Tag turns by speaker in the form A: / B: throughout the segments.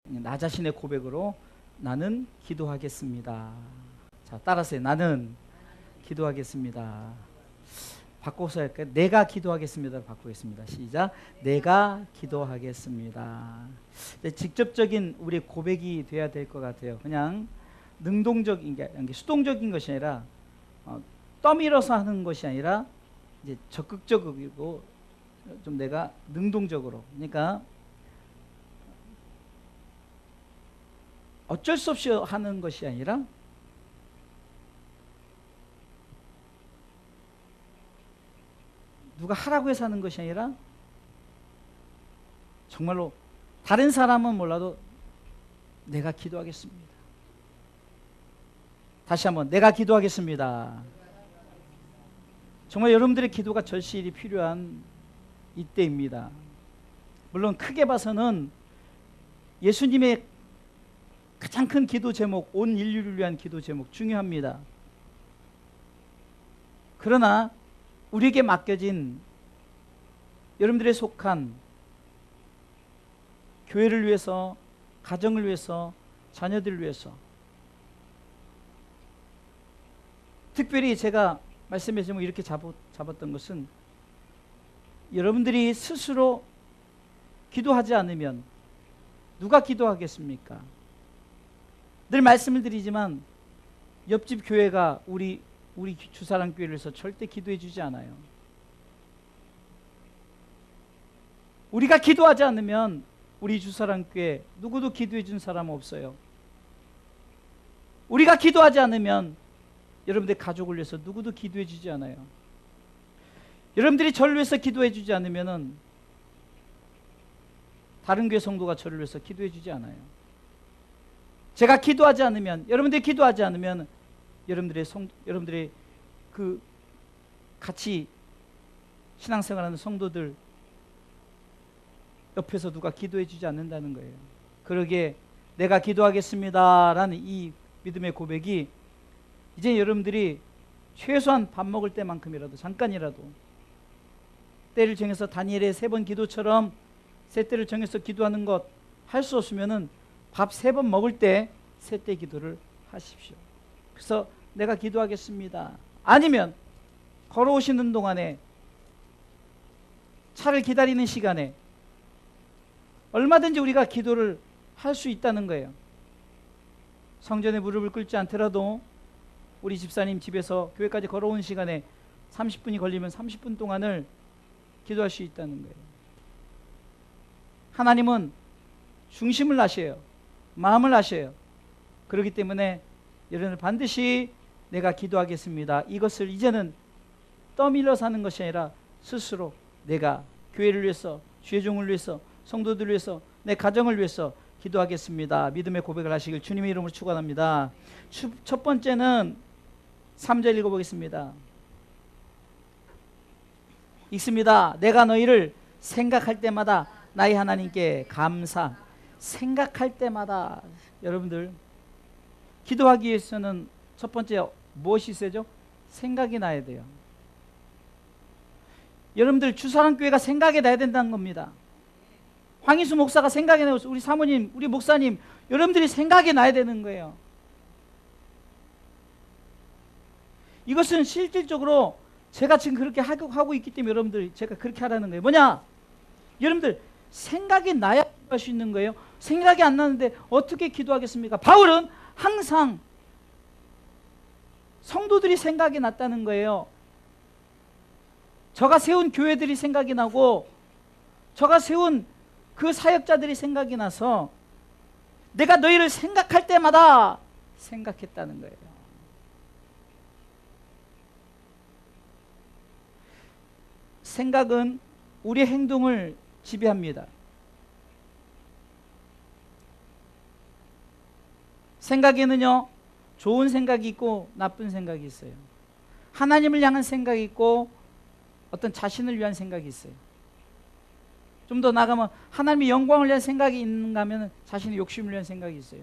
A: 나 자신의 고백으로 나는 기도하겠습니다. 자, 따라서요. 나는 기도하겠습니다. 바꿔서 할까요? 내가 기도하겠습니다로 바꾸겠습니다. 시작. 내가 기도하겠습니다. 직접적인 우리 고백이 돼야 될 것 같아요. 그냥 능동적인 게 수동적인 것이 아니라 떠밀어서 하는 것이 아니라 이제 적극적이고 좀 내가 능동적으로, 그러니까 어쩔 수 없이 하는 것이 아니라 누가 하라고 해서 하는 것이 아니라 정말로 다른 사람은 몰라도 내가 기도하겠습니다. 다시 한번 내가 기도하겠습니다. 정말 여러분들의 기도가 절실히 필요한 이때입니다. 물론 크게 봐서는 예수님의 가장 큰 기도 제목, 온 인류를 위한 기도 제목 중요합니다. 그러나 우리에게 맡겨진 여러분들의 속한 교회를 위해서, 가정을 위해서, 자녀들을 위해서, 특별히 제가 말씀의 제목 이렇게 잡았던 것은 여러분들이 스스로 기도하지 않으면 누가 기도하겠습니까? 늘 말씀을 드리지만 옆집 교회가 우리 주사랑 교회를 위해서 절대 기도해 주지 않아요. 우리가 기도하지 않으면 우리 주사랑 교회 누구도 기도해 준 사람 없어요. 우리가 기도하지 않으면 여러분들 가족을 위해서 누구도 기도해 주지 않아요. 여러분들이 저를 위해서 기도해 주지 않으면 다른 교회 성도가 저를 위해서 기도해 주지 않아요. 제가 기도하지 않으면, 여러분들이 기도하지 않으면 여러분들의 그 같이 신앙생활하는 성도들 옆에서 누가 기도해 주지 않는다는 거예요. 그러기에 내가 기도하겠습니다라는 이 믿음의 고백이 이제 여러분들이 최소한 밥 먹을 때만큼이라도 잠깐이라도 때를 정해서 다니엘의 3번 기도처럼 세 때를 정해서 기도하는 것 할 수 없으면은 밥 3번 먹을 때 3때 기도를 하십시오. 그래서 내가 기도하겠습니다. 아니면 걸어오시는 동안에, 차를 기다리는 시간에 얼마든지 우리가 기도를 할 수 있다는 거예요. 성전에 무릎을 꿇지 않더라도 우리 집사님 집에서 교회까지 걸어온 시간에 30분이 걸리면 30분 동안을 기도할 수 있다는 거예요. 하나님은 중심을 아셔요. 마음을 아셔요. 그렇기 때문에 여러분들 반드시 내가 기도하겠습니다. 이것을 이제는 떠밀려서 하는 것이 아니라 스스로 내가 교회를 위해서, 주의 종을 위해서, 성도들을 위해서, 내 가정을 위해서 기도하겠습니다. 믿음의 고백을 하시길 주님의 이름으로 축원합니다. 첫 번째는 3절 읽어보겠습니다. 읽습니다. 내가 너희를 생각할 때마다 나의 하나님께 감사. 생각할 때마다, 여러분들 기도하기 위해서는 첫 번째 무엇이 있어야죠? 생각이 나야 돼요. 여러분들 주사랑교회가 생각이 나야 된다는 겁니다. 황희수 목사가 생각이 나고, 우리 사모님, 우리 목사님, 여러분들이 생각이 나야 되는 거예요. 이것은 실질적으로 제가 지금 그렇게 하고 있기 때문에 여러분들 제가 그렇게 하라는 거예요. 뭐냐? 여러분들 생각이 나야 할 수 있는 거예요. 생각이 안 나는데 어떻게 기도하겠습니까? 바울은 항상 성도들이 생각이 났다는 거예요. 저가 세운 교회들이 생각이 나고 저가 세운 그 사역자들이 생각이 나서 내가 너희를 생각할 때마다 생각했다는 거예요. 생각은 우리의 행동을 지배합니다. 생각에는요, 좋은 생각이 있고 나쁜 생각이 있어요. 하나님을 향한 생각이 있고 어떤 자신을 위한 생각이 있어요. 좀 더 나가면 하나님의 영광을 위한 생각이 있는가 하면 자신의 욕심을 위한 생각이 있어요.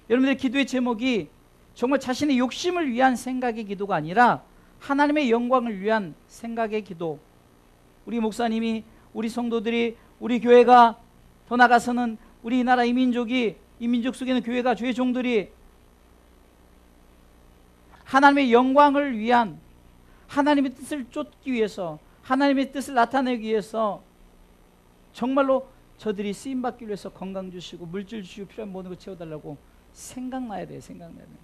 A: 여러분들의 기도의 제목이 정말 자신의 욕심을 위한 생각의 기도가 아니라 하나님의 영광을 위한 생각의 기도. 우리 목사님이, 우리 성도들이, 우리 교회가 더 나아가서는 우리나라 이 민족 속에 있는 교회가, 주의 종들이 하나님의 영광을 위한, 하나님의 뜻을 쫓기 위해서, 하나님의 뜻을 나타내기 위해서 정말로 저들이 쓰임받기 위해서 건강 주시고 물질 주시고 필요한 모든 걸 채워달라고 생각나야 돼요. 생각나야 돼요.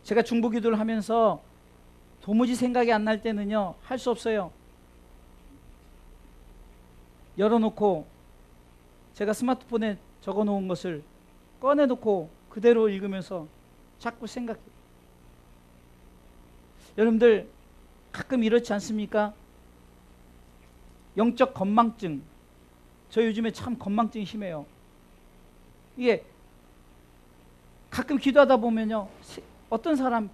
A: 제가 중보기도를 하면서 도무지 생각이 안 날 때는요, 할 수 없어요. 열어놓고 제가 스마트폰에 적어놓은 것을 꺼내놓고 그대로 읽으면서 자꾸 생각해요. 여러분들 가끔 이렇지 않습니까? 영적 건망증. 저 요즘에 참 건망증이 심해요. 이게 가끔 기도하다 보면요, 어떤 사람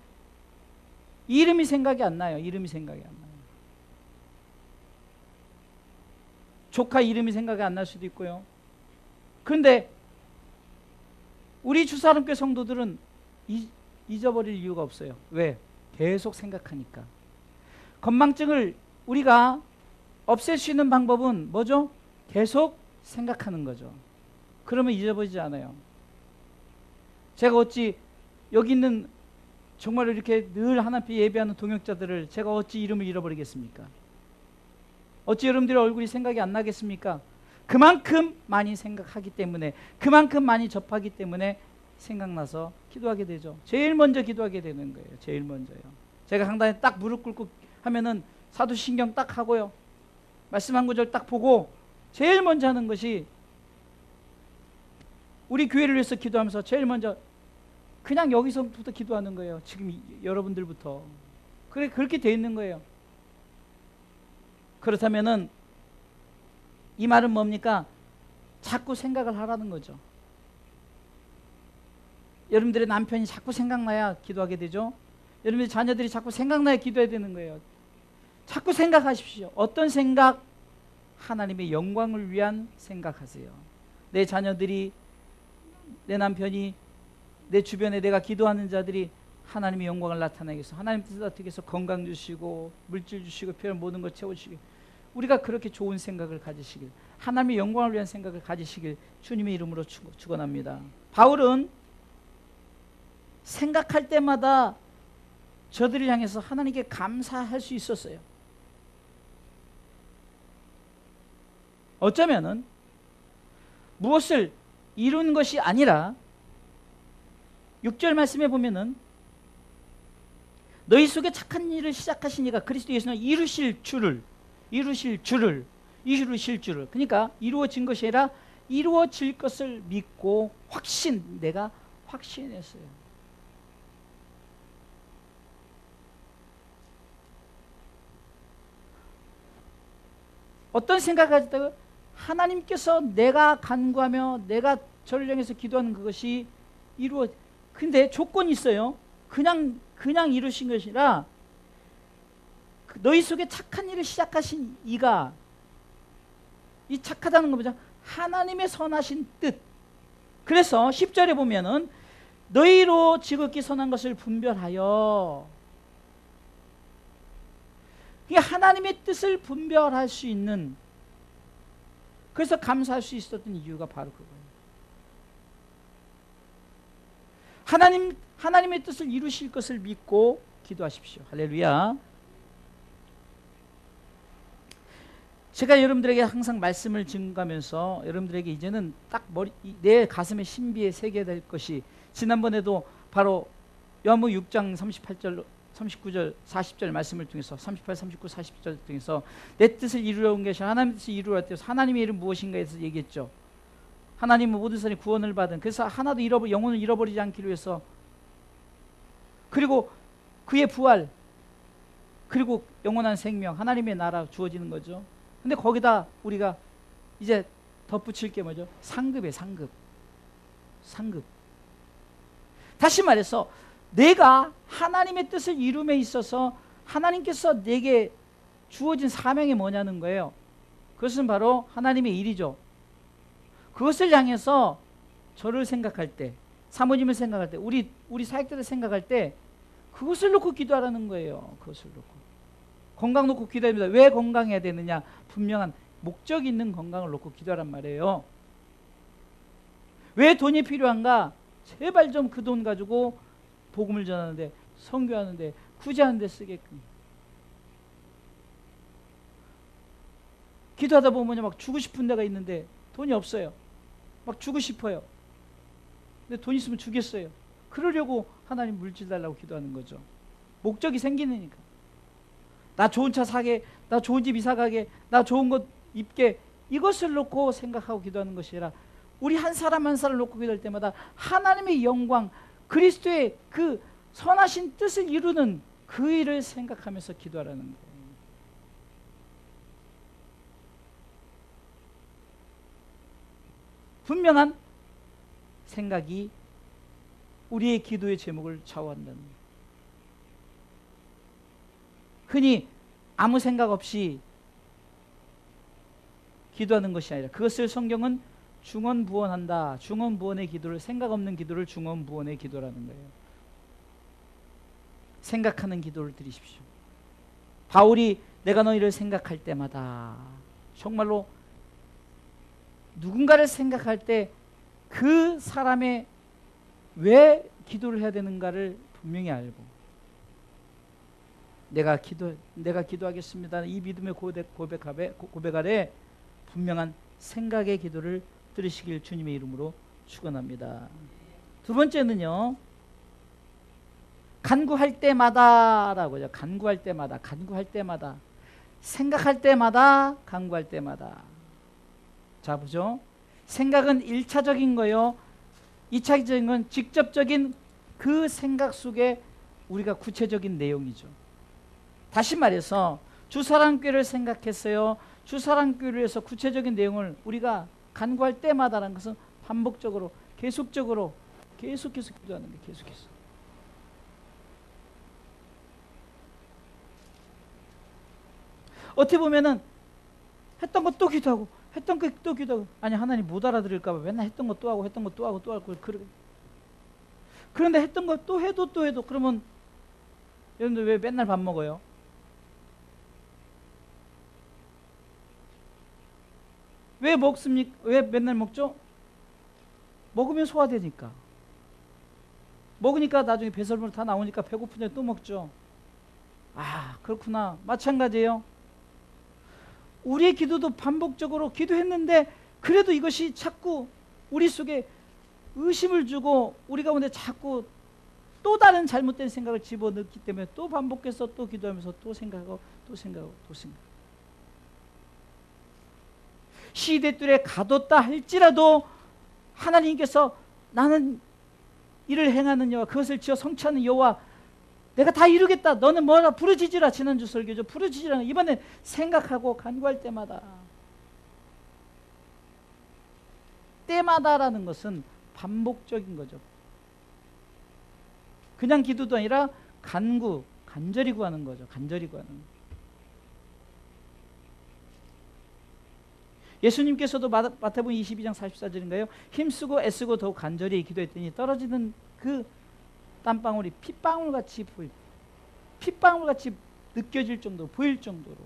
A: 이름이 생각이 안 나요. 이름이 생각이 안 나요. 조카 이름이 생각이 안 날 수도 있고요. 그런데 우리 주사람교회 성도들은 잊어버릴 이유가 없어요. 왜? 계속 생각하니까. 건망증을 우리가 없앨 수 있는 방법은 뭐죠? 계속 생각하는 거죠. 그러면 잊어버리지 않아요. 제가 어찌 여기 있는 정말 이렇게 늘 하나님 앞에 예배하는 동역자들을 제가 어찌 이름을 잃어버리겠습니까? 어찌 여러분들의 얼굴이 생각이 안 나겠습니까? 그만큼 많이 생각하기 때문에, 그만큼 많이 접하기 때문에 생각나서 기도하게 되죠. 제일 먼저 기도하게 되는 거예요. 제일 먼저요. 제가 강단에 딱 무릎 꿇고 하면은 사도신경 딱 하고요, 말씀 한 구절 딱 보고 제일 먼저 하는 것이, 우리 교회를 위해서 기도하면서 제일 먼저 그냥 여기서부터 기도하는 거예요. 지금 여러분들부터. 그렇게 돼 있는 거예요. 그렇다면은 이 말은 뭡니까? 자꾸 생각을 하라는 거죠. 여러분들의 남편이 자꾸 생각나야 기도하게 되죠. 여러분의 자녀들이 자꾸 생각나야 기도해야 되는 거예요. 자꾸 생각하십시오. 어떤 생각? 하나님의 영광을 위한 생각하세요. 내 자녀들이, 내 남편이, 내 주변에 내가 기도하는 자들이 하나님의 영광을 나타내기 위해서, 하나님 뜻을 나타내기 위해서 건강 주시고 물질 주시고 필요한 모든 걸 채워주시기, 우리가 그렇게 좋은 생각을 가지시길, 하나님의 영광을 위한 생각을 가지시길 주님의 이름으로 축원합니다. 바울은 생각할 때마다 저들을 향해서 하나님께 감사할 수 있었어요. 어쩌면은 무엇을 이룬 것이 아니라 6절 말씀에 보면은 너희 속에 착한 일을 시작하신 이가 그리스도 예수는 이루실 줄을, 그러니까 이루어진 것이 아니라 이루어질 것을 믿고 내가 확신했어요. 어떤 생각을 가졌다고? 하나님께서 내가 간구하며 내가 저를 향해서 기도하는 그것이 근데 조건이 있어요. 그냥 이루신 것이 아니라 너희 속에 착한 일을 시작하신 이가, 이 착하다는 거 뭐죠? 하나님의 선하신 뜻. 그래서 10절에 보면은 너희로 지극히 선한 것을 분별하여, 이게 하나님의 뜻을 분별할 수 있는, 그래서 감사할 수 있었던 이유가 바로 그거예요. 하나님의 뜻을 이루실 것을 믿고 기도하십시오. 할렐루야. 제가 여러분들에게 항상 말씀을 증가하면서 여러분들에게 이제는 딱 내 가슴에 신비에 새겨야 될 것이, 지난번에도 바로 요한복음 6장 38절, 39절, 40절 말씀을 통해서, 38, 39, 40절 통해서 내 뜻을 이루려 온 것이 하나님의 뜻을 이루려 왔대요. 하나님의 이름 무엇인가에 대해서 얘기했죠. 하나님은 모든 사람이 구원을 받은, 그래서 하나도 영혼을 잃어버리지 않기로 해서, 그리고 그의 부활, 그리고 영원한 생명, 하나님의 나라 주어지는 거죠. 근데 거기다 우리가 이제 덧붙일 게 뭐죠? 상급이에요. 상급. 다시 말해서 내가 하나님의 뜻을 이룸에 있어서 하나님께서 내게 주어진 사명이 뭐냐는 거예요. 그것은 바로 하나님의 일이죠. 그것을 향해서 저를 생각할 때, 사모님을 생각할 때, 우리 사역자를 생각할 때 그것을 놓고 기도하라는 거예요. 그것을 놓고. 건강 놓고 기도합니다. 왜 건강해야 되느냐? 분명한 목적이 있는 건강을 놓고 기도하란 말이에요. 왜 돈이 필요한가? 제발 좀 그 돈 가지고 복음을 전하는데, 선교하는데, 구제하는데 쓰게끔. 기도하다 보면 막 주고 싶은 데가 있는데 돈이 없어요. 막 주고 싶어요. 근데 돈 있으면 주겠어요. 그러려고 하나님 물질 달라고 기도하는 거죠. 목적이 생기니까. 나 좋은 차 사게, 나 좋은 집 이사 가게, 나 좋은 것 입게, 이것을 놓고 생각하고 기도하는 것이 아니라 우리 한 사람 한 사람을 놓고 기도할 때마다 하나님의 영광, 그리스도의 그 선하신 뜻을 이루는 그 일을 생각하면서 기도하라는 거예요. 분명한 생각이 우리의 기도의 제목을 좌우한다는 거예요. 흔히 아무 생각 없이 기도하는 것이 아니라 그것을 성경은 중언부언한다. 중언부언의 기도를, 생각 없는 기도를 중언부언의 기도라는 거예요. 생각하는 기도를 드리십시오. 바울이 내가 너희를 생각할 때마다, 정말로 누군가를 생각할 때 그 사람의 왜 기도를 해야 되는가를 분명히 알고, 내가 기도하겠습니다. 이 믿음의 고백 아래 분명한 생각의 기도를 들으시길 주님의 이름으로 축원합니다. 두 번째는요, 간구할 때마다라고요. 간구할 때마다, 생각할 때마다, 간구할 때마다. 자, 보죠. 생각은 1차적인 거요. 2차적인 건 직접적인 그 생각 속에 우리가 구체적인 내용이죠. 다시 말해서 주사랑교회를 생각했어요. 주사랑교회를 위해서 구체적인 내용을 우리가 간구할 때마다라는 것은 반복적으로, 계속해서 기도하는 거예요. 계속해서. 어떻게 보면은 했던 것 또 기도하고, 했던 것 또 기도하고, 아니 하나님 못 알아들을까 봐 맨날 했던 것 또 하고, 했던 것 또 하고, 또 하고. 그런데 했던 것 또 해도 그러면 여러분들 왜 맨날 밥 먹어요? 왜 먹습니까? 왜 맨날 먹죠? 먹으면 소화되니까. 먹으니까 나중에 배설물 다 나오니까 배고픈데 또 먹죠. 아, 그렇구나. 마찬가지예요. 우리의 기도도 반복적으로 기도했는데 그래도 이것이 자꾸 우리 속에 의심을 주고 우리 가운데 자꾸 또 다른 잘못된 생각을 집어넣기 때문에 또 반복해서 또 기도하면서 또 생각하고 또 생각하고 또 생각. 시대들에 가뒀다 할지라도 하나님께서 나는 이를 행하는 여호와, 그것을 지어 성취하는 여호와, 내가 다 이루겠다. 너는 뭐라 부르짖으라. 지난주 설교죠. 부르짖으라. 이번엔 생각하고 간구할 때마다라는 것은 반복적인 거죠. 그냥 기도도 아니라 간절히 구하는 거죠. 간절히 구하는 거. 예수님께서도 마태복음 22장 44절인가요? 힘쓰고 애쓰고 더욱 간절히 기도했더니 떨어지는 그 땀방울이 핏방울같이 느껴질 정도로, 보일 정도로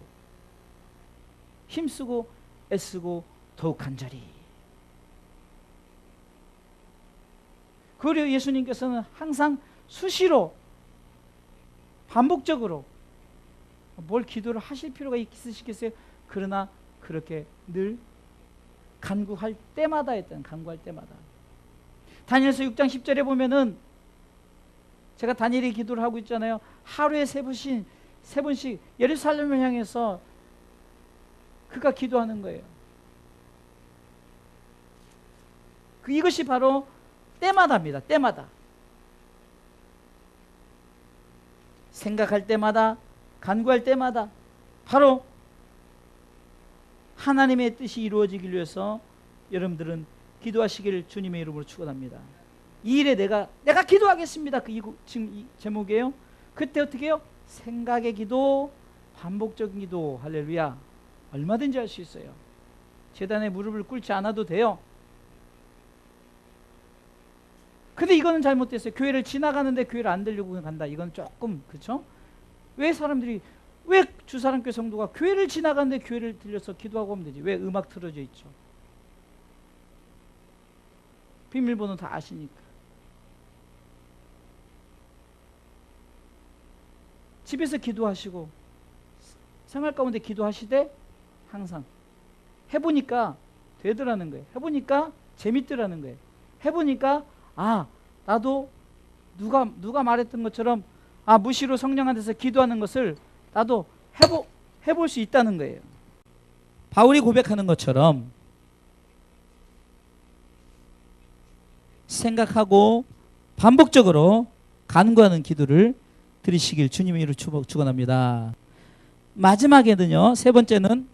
A: 힘쓰고 애쓰고 더욱 간절히. 그리고 예수님께서는 항상 수시로 반복적으로 뭘 기도를 하실 필요가 있으시겠어요? 그러나 그렇게 늘 간구할 때마다 했던, 간구할 때마다. 다니엘서 6장 10절에 보면은 제가 다니엘이 기도를 하고 있잖아요. 하루에 세 번씩 예루살렘을 향해서 그가 기도하는 거예요. 이것이 바로 때마다입니다. 때마다. 생각할 때마다, 간구할 때마다 바로 하나님의 뜻이 이루어지기 위해서 여러분들은 기도하시기를 주님의 이름으로 축원합니다. 이 일에 내가 기도하겠습니다. 지금 이 제목이에요. 그때 어떻게 해요? 생각의 기도, 반복적인 기도. 할렐루야. 얼마든지 할 수 있어요. 제단에 무릎을 꿇지 않아도 돼요. 근데 이거는 잘못됐어요. 교회를 지나가는데 교회를 안 들려고 간다. 이건 조금 그렇죠? 왜 사람들이 왜 주사랑교회 성도가 교회를 지나가는데 교회를 들려서 기도하고 오면 되지? 왜 음악 틀어져 있죠? 비밀번호 다 아시니까. 집에서 기도하시고 생활 가운데 기도하시되 항상 해보니까 되더라는 거예요. 해보니까 재밌더라는 거예요. 해보니까 나도 누가 말했던 것처럼 무시로 성령한테서 기도하는 것을 나도 해볼 수 있다는 거예요. 바울이 고백하는 것처럼 생각하고 반복적으로 간구하는 기도를 드리시길 주님의 이름으로 축원합니다. 마지막 세 번째는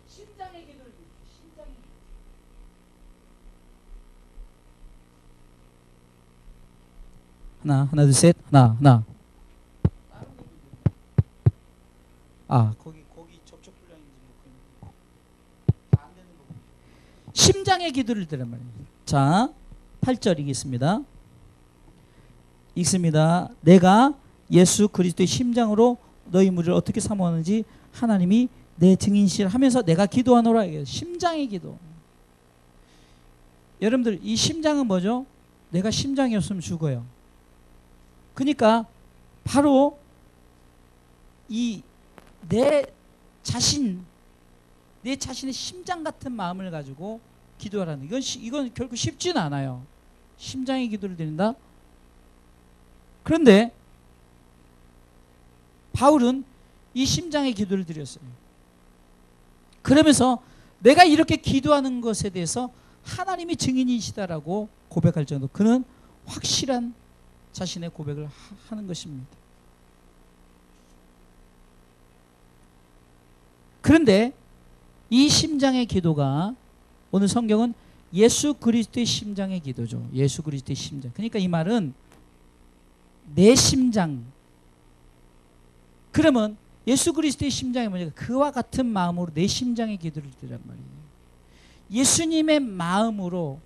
A: 심장의 기도를 심장의 기도. 하나 둘 셋 하나. 거기 접촉 불량인지 안 되는 거. 심장의 기도를 드란 말이에요. 자, 8절 읽겠습니다. 읽습니다. 내가 예수 그리스도의 심장으로 너희 무리를 어떻게 사모하는지 하나님이 내 증인시를 하면서 내가 기도하노라. 심장의 기도. 여러분들 이 심장은 뭐죠? 내가 심장이 없으면 죽어요. 그러니까 바로 이 내 자신의 심장 같은 마음을 가지고 기도하라는 이건 결코 쉽지는 않아요. 심장의 기도를 드린다. 그런데 바울은 이 심장의 기도를 드렸어요. 그러면서 내가 이렇게 기도하는 것에 대해서 하나님이 증인이시다라고 고백할 정도, 그는 확실한 자신의 고백을 하는 것입니다. 그런데 이 심장의 기도가 오늘 성경은 예수 그리스도의 심장의 기도죠. 예수 그리스도의 심장. 그러니까 이 말은 내 심장. 그러면 예수 그리스도의 심장이 뭐냐? 그와 같은 마음으로 내 심장의 기도를 드리란 말이에요. 예수님의 마음으로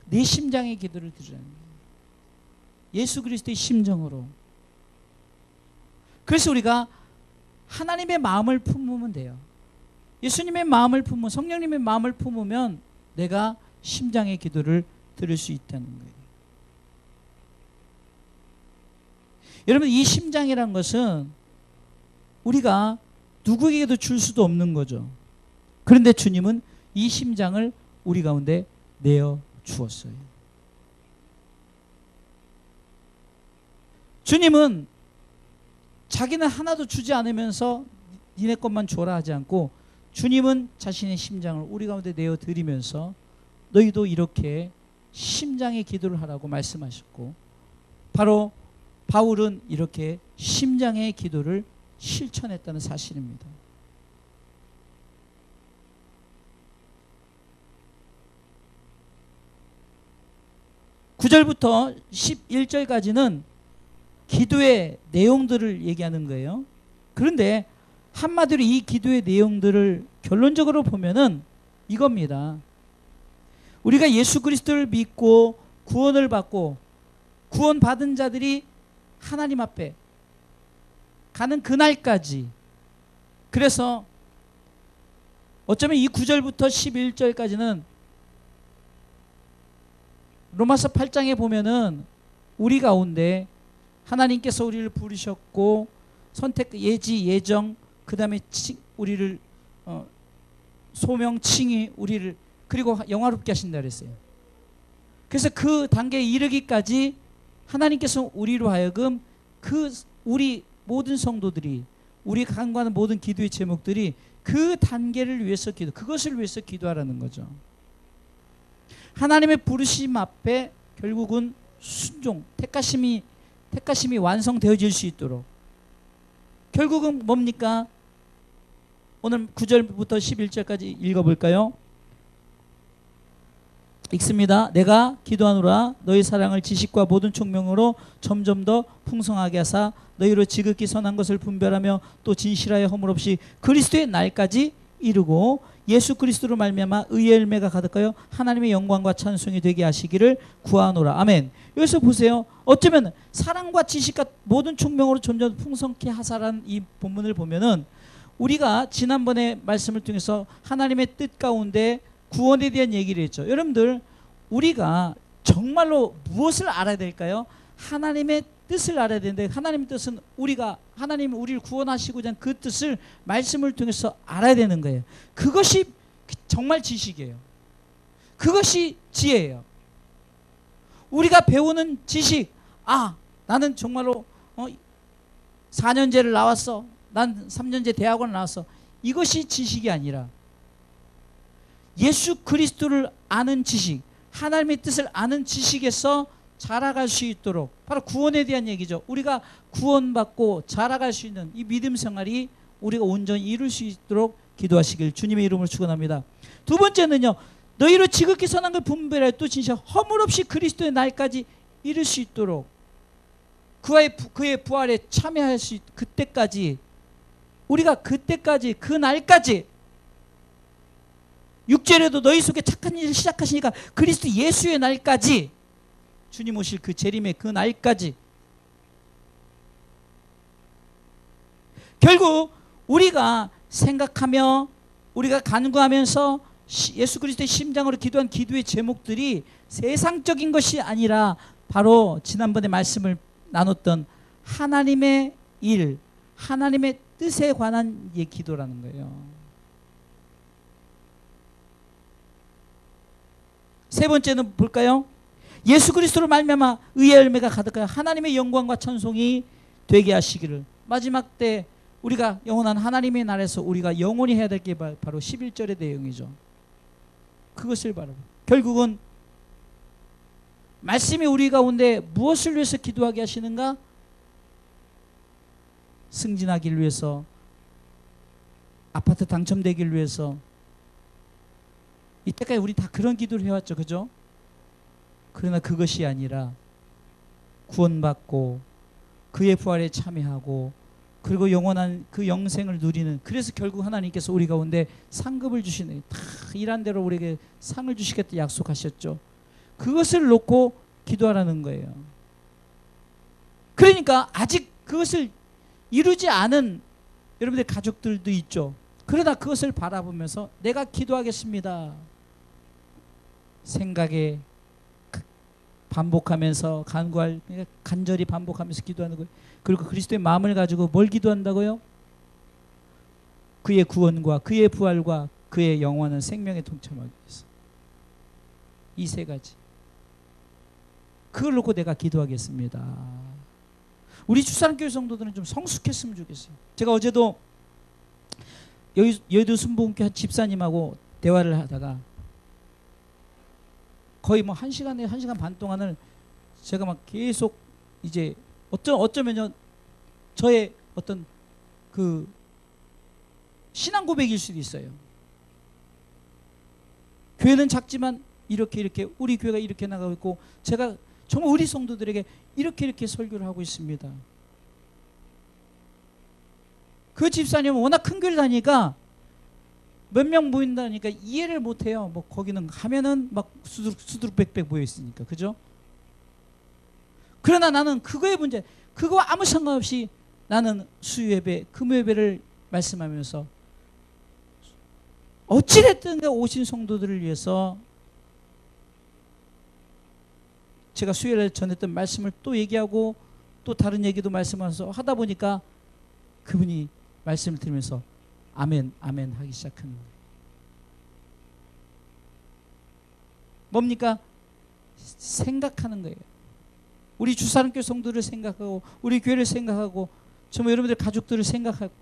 A: 내 심장의 기도를 드리라는 거예요. 예수 그리스도의 심정으로. 그래서 우리가 하나님의 마음을 품으면 돼요. 예수님의 마음을 품으면, 성령님의 마음을 품으면 내가 심장의 기도를 드릴 수 있다는 거예요. 여러분, 이 심장이란 것은 우리가 누구에게도 줄 수도 없는 거죠. 그런데 주님은 이 심장을 우리 가운데 내어 주었어요. 주님은 자기는 하나도 주지 않으면서 니네 것만 줘라 하지 않고, 주님은 자신의 심장을 우리 가운데 내어 드리면서 너희도 이렇게 심장의 기도를 하라고 말씀하셨고, 바로 바울은 이렇게 심장의 기도를 실천했다는 사실입니다. (9절부터) (11절까지는) 기도의 내용들을 얘기하는 거예요. 그런데 한마디로 이 기도의 내용들을 결론적으로 보면은 이겁니다. 우리가 예수 그리스도를 믿고 구원을 받고 구원받은 자들이 하나님 앞에 가는 그날까지, 그래서 어쩌면 이 9절부터 11절까지는 로마서 8장에 보면은 우리 가운데 하나님께서 우리를 부르셨고 선택, 예지, 예정, 그 다음에 우리를 소명, 칭의, 우리를 그리고 영화롭게 하신다 그랬어요. 그래서 그 단계에 이르기까지 하나님께서 우리로 하여금 우리 모든 성도들이, 우리 간구하는 모든 기도의 제목들이 그 단계를 위해서 그것을 위해서 기도하라는 거죠. 하나님의 부르심 앞에 결국은 순종, 택하심이 완성되어질 수 있도록, 결국은 뭡니까? 오늘 9절부터 11절까지 읽어볼까요? 읽습니다. 내가 기도하노라. 너희 사랑을 지식과 모든 총명으로 점점 더 풍성하게 하사 너희로 지극히 선한 것을 분별하며 또 진실하여 허물없이 그리스도의 날까지 이루고 예수 그리스도로 말미암아 의의 열매가 가득하여 하나님의 영광과 찬송이 되게 하시기를 구하노라. 아멘. 여기서 보세요. 어쩌면 사랑과 지식과 모든 총명으로 점점 풍성케 하사라는 이 본문을 보면은 우리가 지난번에 말씀을 통해서 하나님의 뜻 가운데 구원에 대한 얘기를 했죠. 여러분들, 우리가 정말로 무엇을 알아야 될까요? 하나님의 뜻을 알아야 되는데, 하나님의 뜻은 우리가, 하나님이 우리를 구원하시고자 하는 그 뜻을 말씀을 통해서 알아야 되는 거예요. 그것이 정말 지식이에요. 그것이 지혜예요. 우리가 배우는 지식, 나는 정말로 4년제를 나왔어, 난 3년제 대학원을 나왔어, 이것이 지식이 아니라 예수 그리스도를 아는 지식, 하나님의 뜻을 아는 지식에서 자라갈 수 있도록, 바로 구원에 대한 얘기죠. 우리가 구원받고 자라갈 수 있는 이 믿음 생활이 우리가 온전히 이룰 수 있도록 기도하시길 주님의 이름으로 축원합니다. 두 번째는요, 너희로 지극히 선한 걸 분별하여 또 진짜 허물 없이 그리스도의 날까지 이룰 수 있도록, 그의 부활에 참여할 수 있, 그때까지, 우리가 그때까지, 그 날까지, 6절에도 너희 속에 착한 일을 시작하시니까 그리스도 예수의 날까지, 주님 오실 그 재림의 그 날까지, 결국 우리가 생각하며 우리가 간구하면서 예수 그리스도의 심장으로 기도한 기도의 제목들이 세상적인 것이 아니라 바로 지난번에 말씀을 나눴던 하나님의 일, 하나님의 뜻에 관한 기도라는 거예요. 세 번째는 볼까요? 예수 그리스도로 말미암아 의의 열매가 가득하여 하나님의 영광과 찬송이 되게 하시기를. 마지막 때 우리가 영원한 하나님의 나라에서 우리가 영원히 해야 될 게 바로 11절의 내용이죠. 그것을 바라고, 결국은 말씀이 우리 가운데 무엇을 위해서 기도하게 하시는가? 승진하기를 위해서, 아파트 당첨되기를 위해서. 이때까지 우리 다 그런 기도를 해왔죠, 그죠? 그러나 그것이 아니라 구원받고 그의 부활에 참여하고 그리고 영원한 그 영생을 누리는, 그래서 결국 하나님께서 우리 가운데 상급을 주시는, 다 일한 대로 우리에게 상을 주시겠다 약속하셨죠. 그것을 놓고 기도하라는 거예요. 그러니까 아직 그것을 이루지 않은 여러분들 가족들도 있죠. 그러나 그것을 바라보면서 내가 기도하겠습니다 생각에 반복하면서 간구할, 간절히 반복하면서 기도하는 거예요. 그리고 그리스도의 마음을 가지고 뭘 기도한다고요? 그의 구원과 그의 부활과 그의 영원한 생명에 동참하기 위해서. 이 세 가지, 그걸 놓고 내가 기도하겠습니다. 우리 주사랑교회 성도들은 좀 성숙했으면 좋겠어요. 제가 어제도 여의도 순복음교회 집사님하고 대화를 하다가 거의 뭐 1시간, 1시간 반 동안을 제가 막 계속 이제 어쩌면요, 저의 어떤 그 신앙 고백일 수도 있어요. 교회는 작지만 이렇게 우리 교회가 이렇게 나가고 있고, 제가 정말 우리 성도들에게 이렇게 설교를 하고 있습니다. 그 집사님은 워낙 큰 교회를 다니니까 몇 명 모인다니까 이해를 못해요. 뭐 거기는 가면은 막 수두룩백백 모여 있으니까, 그죠? 그러나 나는 그거의 문제, 그거와 아무 상관없이 나는 수요예배, 금요예배를 말씀하면서 어찌됐든 오신 성도들을 위해서 제가 수요일에 전했던 말씀을 또 얘기하고 또 다른 얘기도 말씀하면서 하다 보니까 그분이 말씀을 들으면서 아멘, 아멘 하기 시작하는 거예요. 뭡니까? 생각하는 거예요. 우리 주사랑교회 성도를 생각하고 우리 교회를 생각하고 정말 여러분들 가족들을 생각하고,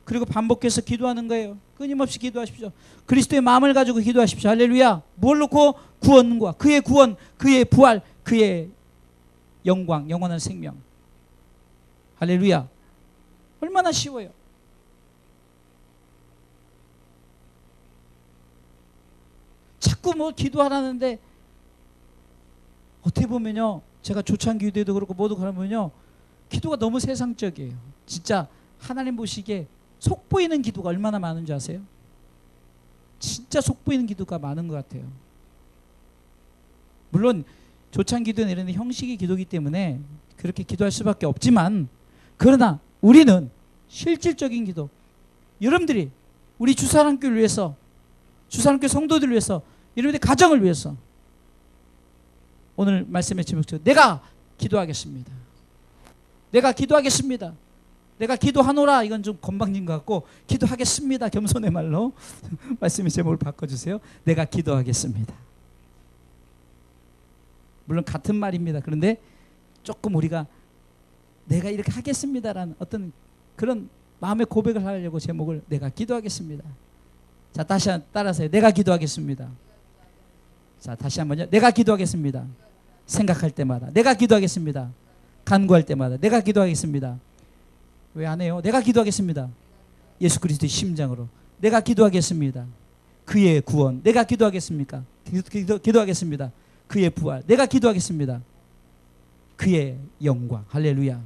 A: 그리고 반복해서 기도하는 거예요. 끊임없이 기도하십시오. 그리스도의 마음을 가지고 기도하십시오. 할렐루야. 뭘 놓고? 구원과 그의 구원, 그의 부활, 그의 영광, 영원한 생명. 할렐루야. 얼마나 쉬워요. 자꾸 뭐 기도하라는데, 어떻게 보면요, 제가 조창기도에도 그렇고 모두 그러면요, 기도가 너무 세상적이에요. 진짜 하나님 보시기에 속 보이는 기도가 얼마나 많은 줄 아세요? 진짜 속보이는 기도가 많은 것 같아요. 물론 조찬 기도는 이런 형식의 기도이기 때문에 그렇게 기도할 수밖에 없지만, 그러나 우리는 실질적인 기도, 여러분들이 우리 주사랑교를 위해서, 주사랑교 성도들을 위해서, 여러분들의 가정을 위해서 오늘 말씀의 제목처럼 내가 기도하겠습니다. 내가 기도하겠습니다. 내가 기도하노라. 이건 좀 건방진 것 같고, 기도하겠습니다. 겸손의 말로 말씀의 제목을 바꿔주세요. 내가 기도하겠습니다. 물론 같은 말입니다. 그런데 조금 우리가 내가 이렇게 하겠습니다라는 어떤 그런 마음의 고백을 하려고 제목을 내가 기도하겠습니다. 자, 다시 따라서 내가 기도하겠습니다. 자, 다시 한번요. 내가 기도하겠습니다. 생각할 때마다 내가 기도하겠습니다. 간구할 때마다 내가 기도하겠습니다. 왜 안 해요? 내가 기도하겠습니다. 예수 그리스도의 심장으로 내가 기도하겠습니다. 그의 구원 내가 기도하겠습니까? 기도하겠습니다. 그의 부활 내가 기도하겠습니다. 그의 영광 할렐루야.